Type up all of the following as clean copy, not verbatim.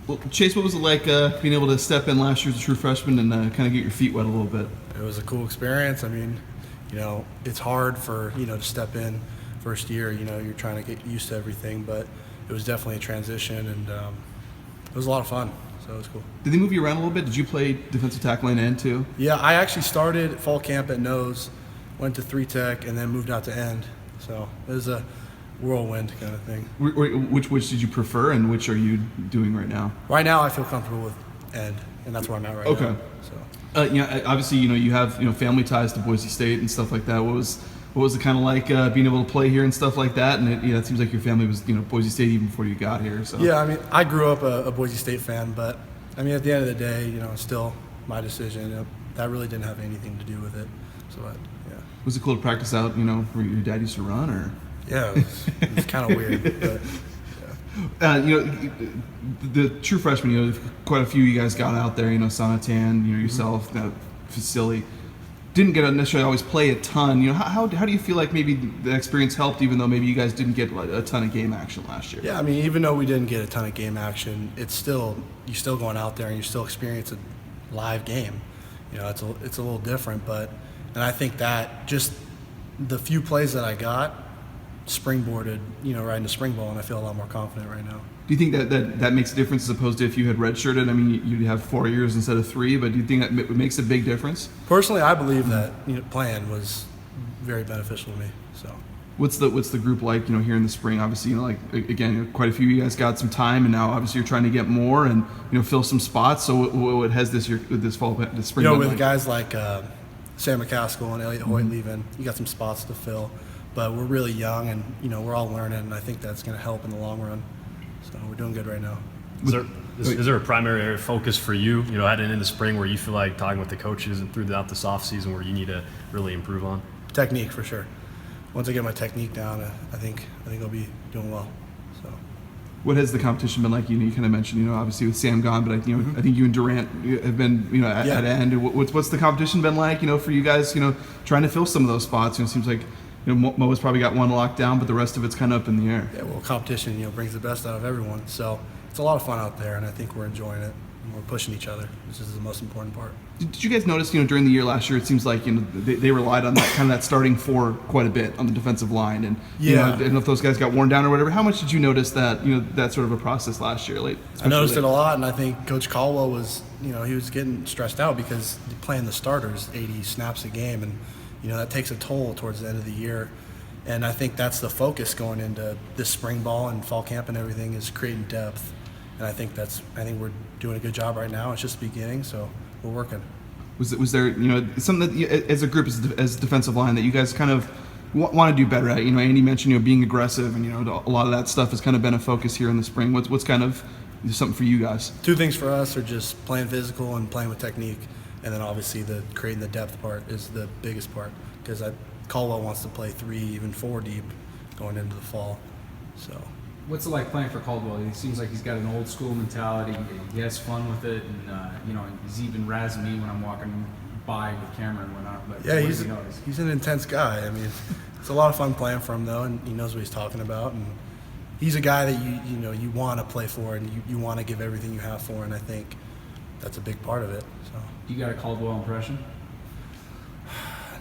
Well, Chase, what was it like being able to step in last year as a true freshman and kind of get your feet wet a little bit? It was a cool experience. I mean, it's hard for, to step in first year. You're trying to get used to everything, but it was definitely a transition, and it was a lot of fun, so it was cool. Did they move you around a little bit? Did you play defensive tackle and end too? Yeah, I actually started fall camp at nose, went to 3-tech, and then moved out to end. So it was a whirlwind kind of thing. Which did you prefer, and which are you doing right now? Right now, I feel comfortable with end, and that's where I'm at right now. Okay. So. Obviously, you have family ties to Boise State and stuff like that. What was it kind of like being able to play here and stuff like that? And it seems like your family was Boise State even before you got here. So yeah, I mean, I grew up a Boise State fan, but I mean, at the end of the day, it's still my decision. That really didn't have anything to do with it. So yeah. Was it cool to practice out? Where your dad used to run, or? Yeah, it was kind of weird. But, the true freshmen, quite a few of you guys got out there, Sonatan, yourself, Facility. Didn't get to necessarily always play a ton. How do you feel like maybe the experience helped, even though maybe you guys didn't get a ton of game action last year? Yeah, I mean, even though we didn't get a ton of game action, you're still going out there and you still experience a live game. It's a little different, and I think that just the few plays that I got springboarded, right into spring ball, and I feel a lot more confident right now. Do you think that makes a difference as opposed to if you had redshirted? I mean, you'd have 4 years instead of 3, but do you think that makes a big difference? Personally, I believe that playing was very beneficial to me. So, what's the group like? Here in the spring, obviously, again, quite a few of you guys got some time, and now obviously you're trying to get more and fill some spots. So, what has this fall, this spring? With like? Guys like Sam McCaskill and Elliot Hoyt leaving, you got some spots to fill, but we're really young and we're all learning, and I think that's going to help in the long run. So we're doing good right now. Is there a primary area of focus for you, heading into spring, where you feel like talking with the coaches and throughout this off season where you need to really improve on? Technique, for sure. Once I get my technique down, I think I'll be doing well. So, what has the competition been like? You kind of mentioned, obviously with Sam gone, but I think you and Durant have been, at end. What's the competition been like, for you guys, trying to fill some of those spots? It seems like Mo's probably got one locked down, but the rest of it's kind of up in the air. Yeah, well, competition, brings the best out of everyone. So it's a lot of fun out there, and I think we're enjoying it. And we're pushing each other, which is the most important part. Did you guys notice, during the year last year, it seems like they relied on that kind of that starting four quite a bit on the defensive line, and I don't know if those guys got worn down or whatever. How much did you notice that that sort of a process last year? I noticed it a lot, and I think Coach Caldwell was he was getting stressed out because playing the starters 80 snaps a game, and that takes a toll towards the end of the year. And I think that's the focus going into this spring ball and fall camp and everything, is creating depth. And I think we're doing a good job right now. It's just the beginning, so we're working. Was there something that as a group as defensive line that you guys kind of want to do better at? Andy mentioned being aggressive, and a lot of that stuff has kind of been a focus here in the spring. What's kind of something for you guys? Two things for us are just playing physical and playing with technique, and then obviously the creating the depth part is the biggest part, because Caldwell wants to play 3, even 4 deep going into the fall. So, what's it like playing for Caldwell? He seems like he's got an old school mentality. He has fun with it, and he's even razzing me when I'm walking by with camera and whatnot. But yeah, he's an intense guy. I mean, it's a lot of fun playing for him though, and he knows what he's talking about. And he's a guy that you want to play for, and you want to give everything you have for, and I think that's a big part of it. So, you got a Caldwell impression?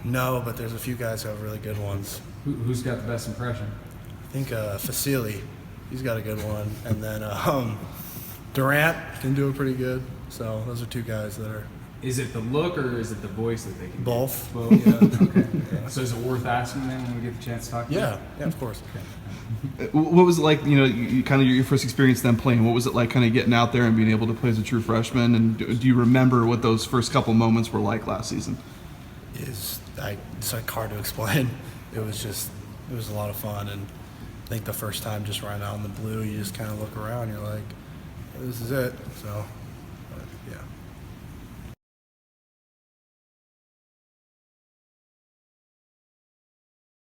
No, but there's a few guys who have really good ones. Who's got the best impression? I think Facili, he's got a good one, and then Durant can do it pretty good. So those are 2 guys that are. Is it the look or is it the voice that they can? Both. Well, yeah. Okay. Yeah. So is it worth asking them when we get the chance to talk to them? Yeah, of course. Okay. What was it like? You kind of your first experience then playing. What was it like, kind of getting out there and being able to play as a true freshman? And do you remember what those first couple moments were like last season? It's like hard to explain. It was a lot of fun, and I think the first time just riding out in the blue, you just kind of look around, you're like, this is it. So, yeah.